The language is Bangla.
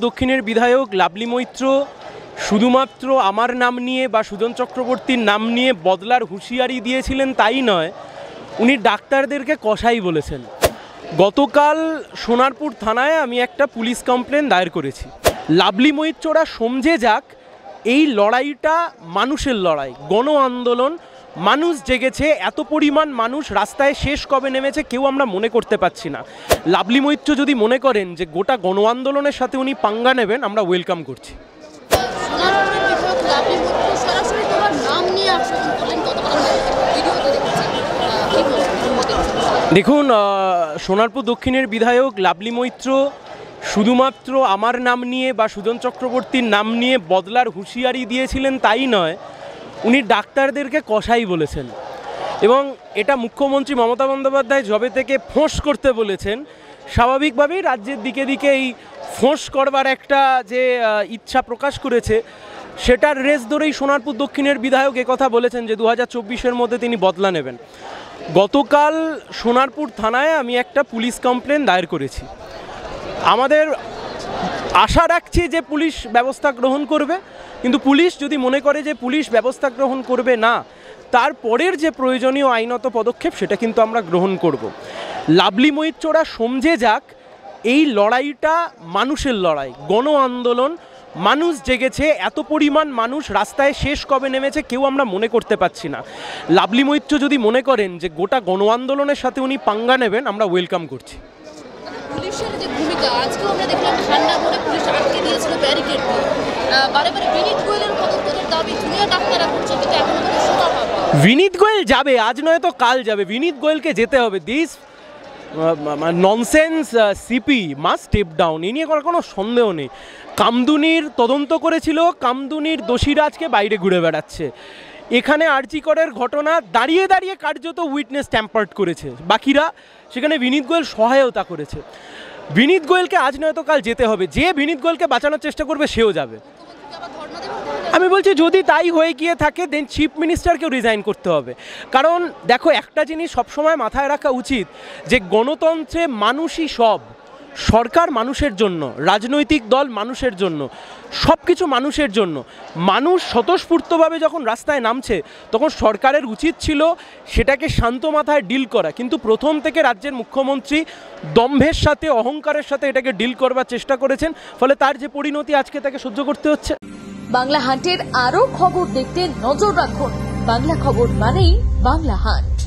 দক্ষিণের বিধায়ক লাভলি মৈত্র শুধুমাত্র আমার নাম নিয়ে বা সুজন চক্রবর্তীর নাম নিয়ে বদলার হুঁশিয়ারি দিয়েছিলেন তাই নয়, উনি ডাক্তারদেরকে কসাই বলেছেন। গতকাল সোনারপুর থানায় আমি একটা পুলিশ কমপ্লেন দায়ের করেছি। লাভলি মৈত্ররা সমঝে যাক, এই লড়াইটা মানুষের লড়াই, গণ আন্দোলন। মানুষ জেগেছে, এত পরিমাণ মানুষ রাস্তায় শেষ কবে নেমেছে কেউ আমরা মনে করতে পারছি না। লাভলি মৈত্র যদি মনে করেন যে গোটা গণ আন্দোলনের সাথে উনি পাঙ্গা নেবেন, আমরা ওয়েলকাম করছি। দেখুন, সোনারপুর দক্ষিণের বিধায়ক লাভলি মৈত্র শুধুমাত্র আমার নাম নিয়ে বা সুজন চক্রবর্তীর নাম নিয়ে বদলার হুঁশিয়ারি দিয়েছিলেন তাই নয়, উনি ডাক্তারদেরকে কসাই বলেছেন। এবং এটা মুখ্যমন্ত্রী মমতা বন্দ্যোপাধ্যায় যবে থেকে ফোঁস করতে বলেছেন, স্বাভাবিকভাবেই রাজ্যের দিকে দিকে এই ফোঁস করবার একটা যে ইচ্ছা প্রকাশ করেছে, সেটার রেস ধরেই সোনারপুর দক্ষিণের বিধায়ক একথা বলেছেন যে 2024-এর মধ্যে তিনি বদলা নেবেন। গতকাল সোনারপুর থানায় আমি একটা পুলিশ কমপ্লেন দায়ের করেছি। আমাদের আশা রাখছি যে পুলিশ ব্যবস্থা গ্রহণ করবে, কিন্তু পুলিশ যদি মনে করে যে পুলিশ ব্যবস্থা গ্রহণ করবে না, তারপরের যে প্রয়োজনীয় আইনত পদক্ষেপ সেটা কিন্তু আমরা গ্রহণ করব। লাভলি মৈত্ররা সমঝে যাক, এই লড়াইটা মানুষের লড়াই, গণ আন্দোলন। মানুষ জেগেছে, এত পরিমাণ মানুষ রাস্তায় শেষ কবে নেমেছে কেউ আমরা মনে করতে পারছি না। লাভলি মৈত্র যদি মনে করেন যে গোটা গণ আন্দোলনের সাথে উনি পাঙ্গা নেবেন, আমরা ওয়েলকাম করছি। পুলিশের যে ভূমিকা, আজকে আমরা দেখলাম ঠান্ডা করে পুলিশ আটকে দিয়েছিল ব্যারিকেড দিয়ে, বারে বারে বিনীত গোয়েলের পদত্যাগের দাবি জুনিয়র ডাক্তাররা করছে, কিন্তু এখনো কোনো সুরাহা হয়নি। বিনীত গোয়েল যাবে, আজ নয় তো কাল যাবে। বিনীত গোয়েলকে যেতে হবে। This nonsense CP must step down, এই নিয়ে কোনো সন্দেহ নেই। কামদুনির তদন্ত করেছিল, কামদুনির দোষীরা আজকে বাইরে ঘুরে বেড়াচ্ছে। এখানে আরজি করের ঘটনা দাঁড়িয়ে দাঁড়িয়ে কার্যত উইটনেস ট্যাম্পার্ড করেছে, বাকিরা সেখানে বিনীত গোয়েল সহায়তা করেছে। বিনীত গোয়েলকে আজ নয়তো কাল যেতে হবে। যে বিনীত গোয়েলকে বাঁচানোর চেষ্টা করবে সেও যাবে। আমি বলছি যদি তাই হয়ে গিয়ে থাকে, দেন চিফ মিনিস্টারকেও রিজাইন করতে হবে। কারণ দেখো, একটা জিনিস সবসময় মাথায় রাখা উচিত যে গণতন্ত্রে মানুষই সব। সরকার মানুষের জন্য, রাজনৈতিক দল মানুষের জন্য, সব কিছু মানুষের জন্য। মানুষ স্বতঃস্ফূর্তভাবে যখন রাস্তায় নামছে, তখন সরকারের উচিত ছিল সেটাকে শান্ত মাথায় ডিল করা। কিন্তু প্রথম থেকে রাজ্যের মুখ্যমন্ত্রী দম্ভের সাথে, অহংকারের সাথে এটাকে ডিল করবার চেষ্টা করেছেন, ফলে তার যে পরিণতি আজকে তাকে সহ্য করতে হচ্ছে। বাংলা হান্টের আরো খবর দেখতে নজর রাখুন। বাংলা খবর মানেই বাংলা হান্ট।